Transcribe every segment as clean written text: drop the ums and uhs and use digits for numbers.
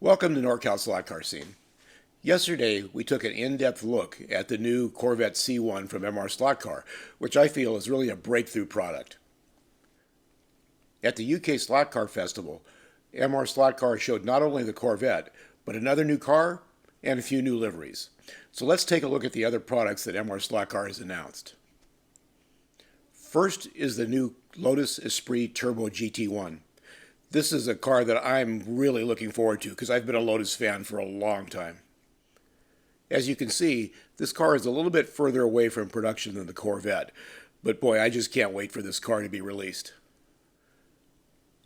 Welcome to NorCal Slot Car Scene. Yesterday, we took an in-depth look at the new Corvette C1 from MRSLOTCAR, which I feel is really a breakthrough product. At the UK Slot Car Festival, MRSLOTCAR showed not only the Corvette, but another new car and a few new liveries. So let's take a look at the other products that MRSLOTCAR has announced. First is the new Lotus Esprit Turbo GT1. This is a car that I'm really looking forward to because I've been a Lotus fan for a long time. As you can see, this car is a little bit further away from production than the Corvette, but boy, I just can't wait for this car to be released.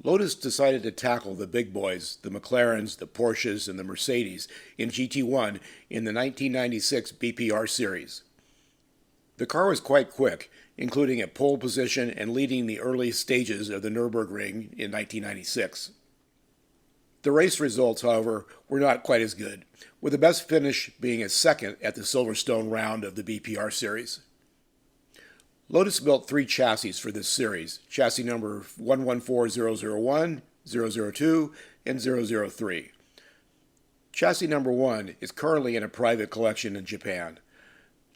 Lotus decided to tackle the big boys, the McLarens, the Porsches, and the Mercedes in GT1 in the 1996 BPR series. The car was quite quick, including a pole position and leading the early stages of the Nürburgring in 1996. The race results, however, were not quite as good, with the best finish being a second at the Silverstone round of the BPR series. Lotus built three chassis for this series, chassis number 114001, 002, and 003. Chassis number 1 is currently in a private collection in Japan.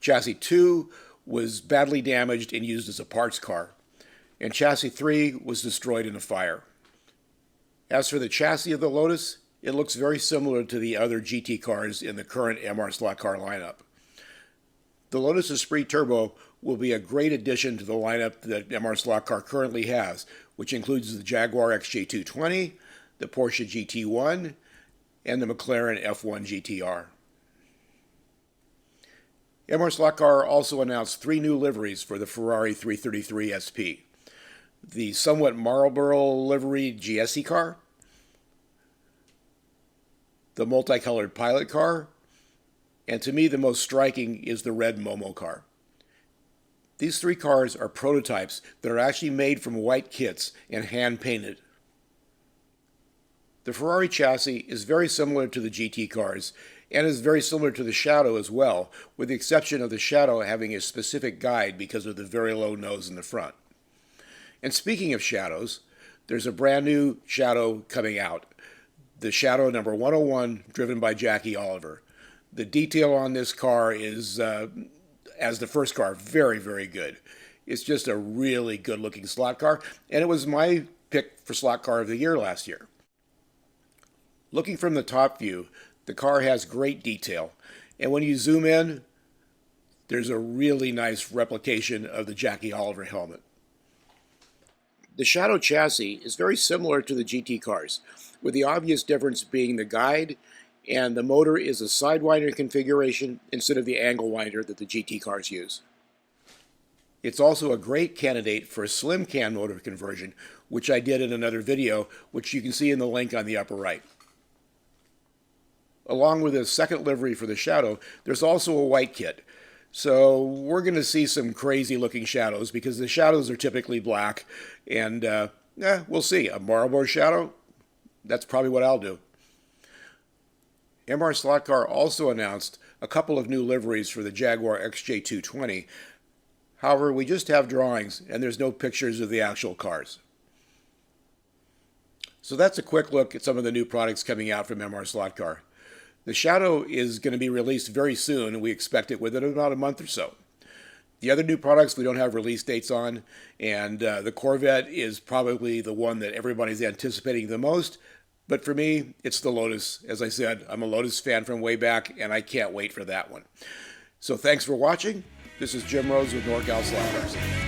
Chassis 2 was badly damaged and used as a parts car, and Chassis 3 was destroyed in a fire. As for the chassis of the Lotus, it looks very similar to the other GT cars in the current MRSLOTCAR lineup. The Lotus Esprit Turbo will be a great addition to the lineup that MRSLOTCAR currently has, which includes the Jaguar XJ220, the Porsche GT1, and the McLaren F1 GTR. MRSLOTCAR also announced three new liveries for the Ferrari 333 SP. The somewhat Marlboro livery GSE car, the multicolored pilot car, and to me the most striking is the red Momo car. These three cars are prototypes that are actually made from white kits and hand-painted. The Ferrari chassis is very similar to the GT cars and is very similar to the Shadow as well, with the exception of the Shadow having a specific guide because of the very low nose in the front. And speaking of Shadows, there's a brand new Shadow coming out. The Shadow number 101, driven by Jackie Oliver. The detail on this car is, as the first car, very, very good. It's just a really good-looking slot car, and it was my pick for Slot Car of the Year last year. Looking from the top view, the car has great detail, and when you zoom in, there's a really nice replication of the Jackie Oliver helmet. The Shadow chassis is very similar to the GT cars, with the obvious difference being the guide, and the motor is a sidewinder configuration instead of the angle winder that the GT cars use. It's also a great candidate for a slim can motor conversion, which I did in another video, which you can see in the link on the upper right. Along with a second livery for the Shadow, there's also a white kit. So we're going to see some crazy looking Shadows because the Shadows are typically black. And we'll see. A Marlboro Shadow? That's probably what I'll do. MRSLOTCAR also announced a couple of new liveries for the Jaguar XJ220. However, we just have drawings and there's no pictures of the actual cars. So that's a quick look at some of the new products coming out from MRSLOTCAR. The Shadow is going to be released very soon, and we expect it within about a month or so. The other new products we don't have release dates on, and the Corvette is probably the one that everybody's anticipating the most. But for me, it's the Lotus. As I said, I'm a Lotus fan from way back, and I can't wait for that one. So thanks for watching. This is Jim Rose with NorCal Slot Car Scene.